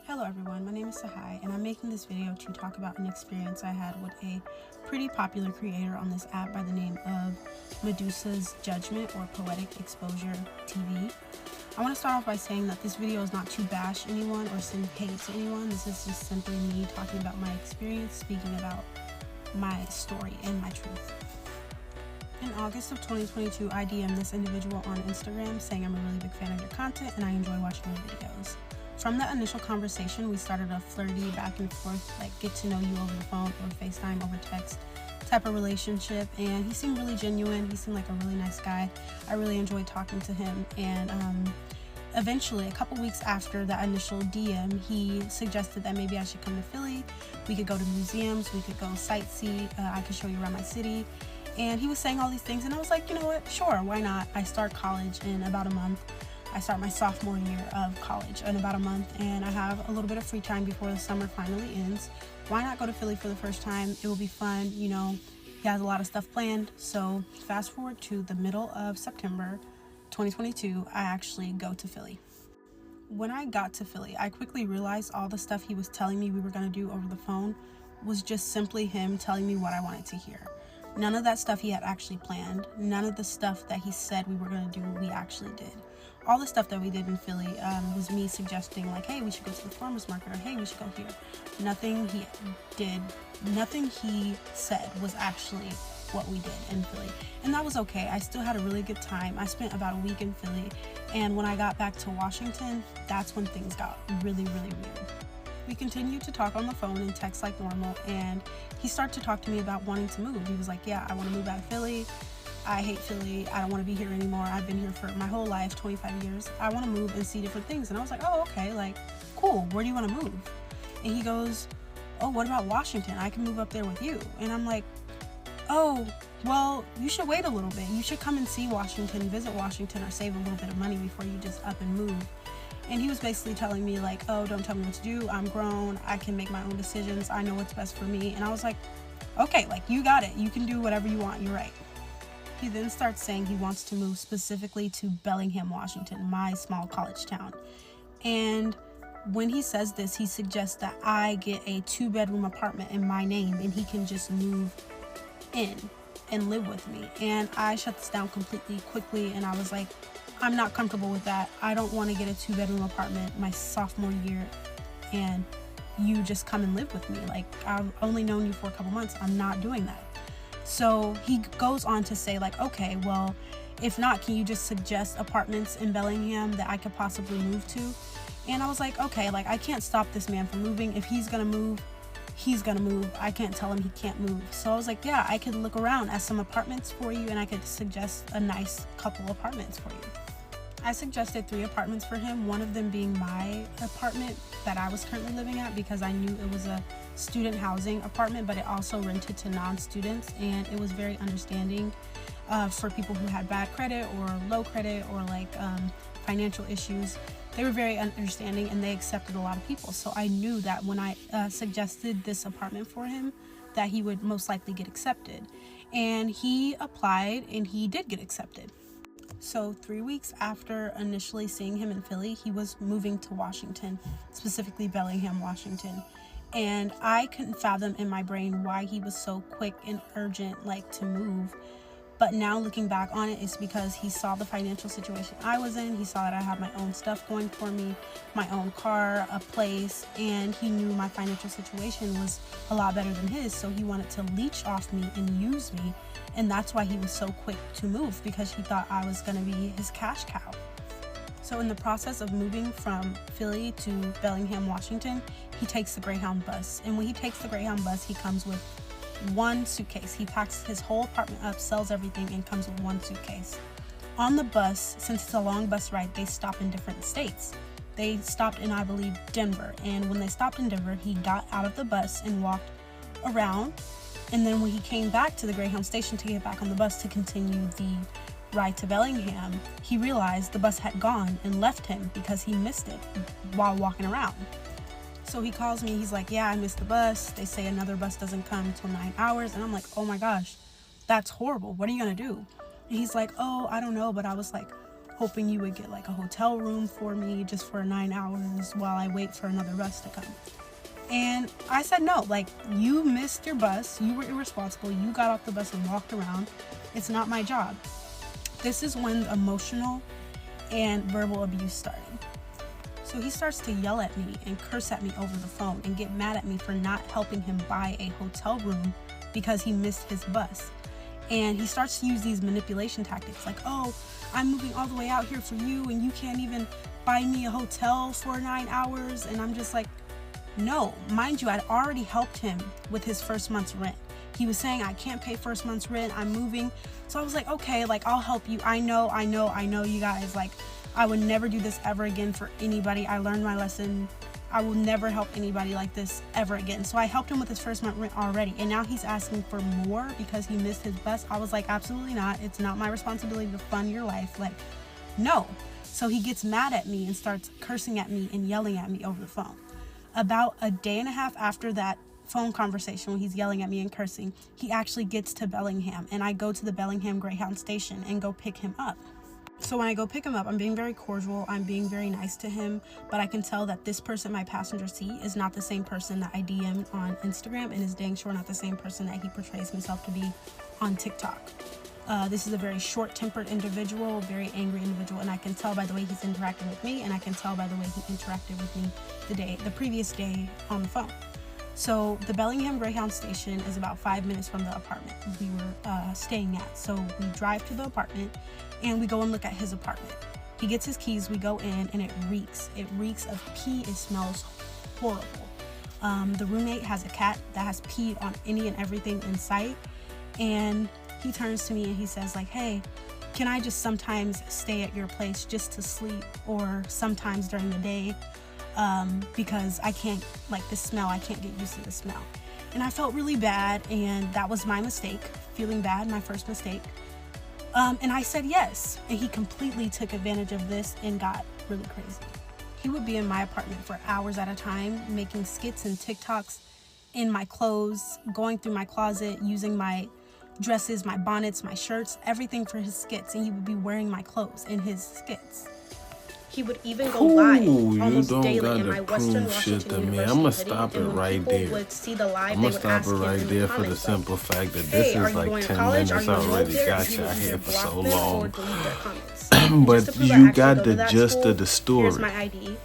Hello everyone, my name is Sahai and I'm making this video to talk about an experience I had with a pretty popular creator on this app by the name of Medusa's Judgment or Poetic Exposure TV. I want to start off by saying that this video is not to bash anyone or send hate to anyone. This is just simply me talking about my experience, speaking about my story and my truth. In August of 2022, I DM'd this individual on Instagram saying I'm a really big fan of your content and I enjoy watching your videos. From that initial conversation, we started a flirty back and forth, like get to know you over the phone or FaceTime over text type of relationship, and he seemed really genuine. He seemed like a really nice guy. I really enjoyed talking to him, and eventually, a couple weeks after that initial DM, he suggested that maybe I should come to Philly. We could go to museums, we could go sightsee, I could show you around my city. And he was saying all these things, and I was like, you know what, sure, why not? I start college in about a month. I start my sophomore year of college in about a month, and I have a little bit of free time before the summer finally ends. Why not go to Philly for the first time? It will be fun, you know. He has a lot of stuff planned. So fast forward to the middle of September 2022, I actually go to Philly. When I got to Philly, I quickly realized all the stuff he was telling me we were going to do over the phone was just simply him telling me what I wanted to hear. None of that stuff he had actually planned. None of the stuff that he said we were going to do, we actually did. All the stuff that we did in Philly was me suggesting, like, hey, we should go to the farmer's market, or hey, we should go here. Nothing he did, nothing he said was actually what we did in Philly. And that was okay. I still had a really good time. I spent about a week in Philly, and when I got back to Washington, that's when things got really, really weird. We continued to talk on the phone and text like normal, and he started to talk to me about wanting to move. He was like, yeah, I want to move out of Philly. I hate Philly. I don't want to be here anymore. I've been here for my whole life, 25 years. I want to move and see different things. And I was like, oh, okay, like, cool. Where do you want to move? And he goes, oh, what about Washington? I can move up there with you. And I'm like, oh, well, you should wait a little bit. You should come and see Washington, visit Washington, or save a little bit of money before you just up and move. And he was basically telling me, like, oh, don't tell me what to do. I'm grown. I can make my own decisions. I know what's best for me. And I was like, okay, like, you got it. You can do whatever you want. You're right. He then starts saying he wants to move specifically to Bellingham, Washington, my small college town. And when he says this, he suggests that I get a 2-bedroom apartment in my name and he can just move in and live with me. And I shut this down completely quickly, and I was like, I'm not comfortable with that. I don't want to get a 2-bedroom apartment my sophomore year and you just come and live with me. Like, I've only known you for a couple months. I'm not doing that. So he goes on to say, like, okay, well, if not, can you just suggest apartments in Bellingham that I could possibly move to? And I was like, okay, like, I can't stop this man from moving. If he's gonna move, he's gonna move. I can't tell him he can't move. So I was like, yeah, I could look around at some apartments for you, and I could suggest a nice couple apartments for you. I suggested 3 apartments for him, one of them being my apartment that I was currently living at, because I knew it was a student housing apartment, but it also rented to non-students, and it was very understanding for people who had bad credit or low credit or like financial issues. They were very understanding and they accepted a lot of people. So I knew that when I suggested this apartment for him, that he would most likely get accepted. And he applied and he did get accepted. So 3 weeks after initially seeing him in Philly, he was moving to Washington, specifically Bellingham, Washington. And I couldn't fathom in my brain why he was so quick and urgent, like, to move. But now looking back on it, it's because he saw the financial situation I was in. He saw that I had my own stuff going for me, my own car, a place, and he knew my financial situation was a lot better than his. So he wanted to leech off me and use me. And that's why he was so quick to move, because he thought I was going to be his cash cow. So in the process of moving from Philly to Bellingham, Washington, he takes the Greyhound bus. And when he takes the Greyhound bus, he comes with 1 suitcase. He packs his whole apartment up, sells everything, and comes with 1 suitcase. On the bus, since it's a long bus ride, they stop in different states. They stopped in, I believe, Denver. And when they stopped in Denver, he got out of the bus and walked around. And then when he came back to the Greyhound station to get back on the bus to continue the ride to Bellingham, he realized the bus had gone and left him because he missed it while walking around. So he calls me, he's like, yeah, I missed the bus. They say another bus doesn't come until 9 hours. And I'm like, oh my gosh, that's horrible. What are you gonna do? And he's like, oh, I don't know. But I was like, hoping you would get like a hotel room for me just for 9 hours while I wait for another bus to come. And I said, no, like, you missed your bus, you were irresponsible, you got off the bus and walked around. It's not my job. This is when the emotional and verbal abuse started. So he starts to yell at me and curse at me over the phone and get mad at me for not helping him buy a hotel room because he missed his bus. And he starts to use these manipulation tactics like, oh, I'm moving all the way out here for you and you can't even buy me a hotel for 9 hours. And I'm just like, no. Mind you, I'd already helped him with his first month's rent. He was saying, I can't pay first month's rent, I'm moving. So I was like, okay, like, I'll help you. I know, you guys, like, I would never do this ever again for anybody. I learned my lesson. I will never help anybody like this ever again. So I helped him with his first month rent already. And now he's asking for more because he missed his bus. I was like, absolutely not. It's not my responsibility to fund your life. Like, no. So he gets mad at me and starts cursing at me and yelling at me over the phone. About a day and a half after that phone conversation when he's yelling at me and cursing, he actually gets to Bellingham. And I go to the Bellingham Greyhound station and go pick him up. So when I go pick him up, I'm being very cordial, I'm being very nice to him, but I can tell that this person in my passenger seat is not the same person that I DM'd on Instagram and is dang sure not the same person that he portrays himself to be on TikTok. This is a very short-tempered individual, very angry individual, and I can tell by the way he's interacting with me, and I can tell by the way he interacted with me the previous day on the phone. So the Bellingham Greyhound station is about 5 minutes from the apartment we were staying at. So we drive to the apartment and we go and look at his apartment. He gets his keys, we go in, and it reeks. It reeks of pee. It smells horrible. The roommate has a cat that has peed on any and everything in sight. And he turns to me and he says like, hey, can I just sometimes stay at your place just to sleep or sometimes during the day? Because I can't, like, the smell, I can't get used to the smell. And I felt really bad, and that was my mistake, feeling bad, my first mistake. And I said yes, and he completely took advantage of this and got really crazy. He would be in my apartment for hours at a time, making skits and TikToks in my clothes, going through my closet, using my dresses, my bonnets, my shirts, everything for his skits, and he would be wearing my clothes in his skits. He would even go live almost daily in my Western Washington University. I'm gonna stop it right there. Would see the live, I'm gonna stop it right there for the simple fact that this is like 10 minutes. I already got y'all here for so long. But you got the gist of the story. Here's my ID.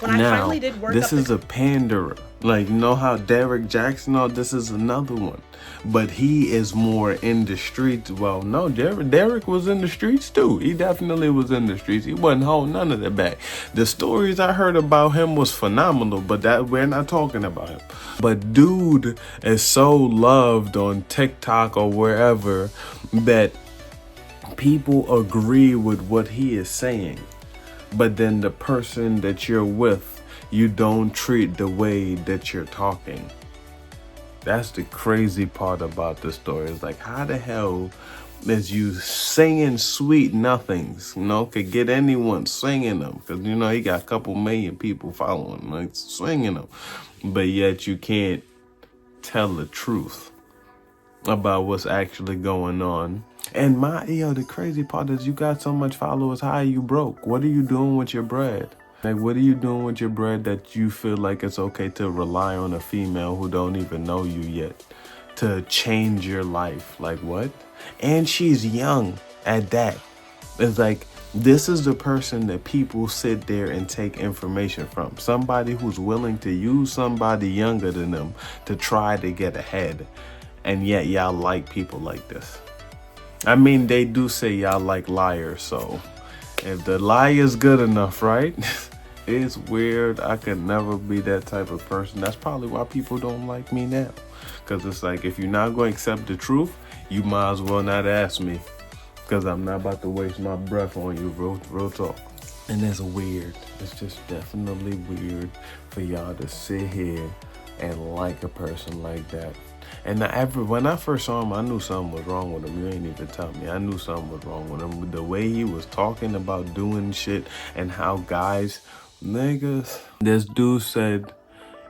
Now, this is a panderer. Like, you know how Derek Jackson, this is another one. But he is more in the streets. Well, no, Derek was in the streets too. He definitely was in the streets. He wasn't holding none of that back. The stories I heard about him was phenomenal, but that we're not talking about him. But dude is so loved on TikTok or wherever that people agree with what he is saying. But then the person that you're with, you don't treat the way that you're talking. That's the crazy part about the story. It's like, how the hell is you singing sweet nothings? Could get anyone singing them. Because, he got a couple million people following him, like singing them. But yet you can't tell the truth about what's actually going on. And the crazy part is you got so much followers. How are you broke? What are you doing with your bread? Like, what are you doing with your bread that you feel like it's okay to rely on a female who don't even know you yet to change your life? Like, what? And she's young at that. It's like, this is the person that people sit there and take information from. Somebody who's willing to use somebody younger than them to try to get ahead. And yet y'all like people like this. I mean, they do say y'all like liars, so if the lie is good enough, right? It's weird. I could never be that type of person. That's probably why people don't like me now. Because it's like, if you're not going to accept the truth, you might as well not ask me. Because I'm not about to waste my breath on you, real talk. And it's weird. It's just definitely weird for y'all to sit here and like a person like that. And when I first saw him, I knew something was wrong with him. You ain't even tell me. I knew something was wrong with him. The way he was talking about doing shit and how guys, niggas. This dude said,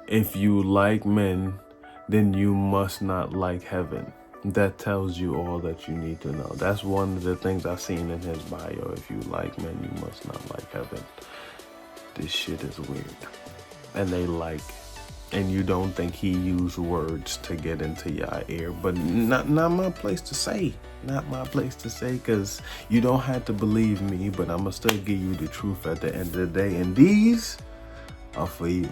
if you like men, then you must not like heaven. that tells you all that you need to know. That's one of the things I've seen in his bio. If you like men, you must not like heaven. This shit is weird. And they like, and you don't think he used words to get into your ear, but not my place to say. Not my place to say, because you don't have to believe me, but I'm gonna still give you the truth at the end of the day, and these are for you.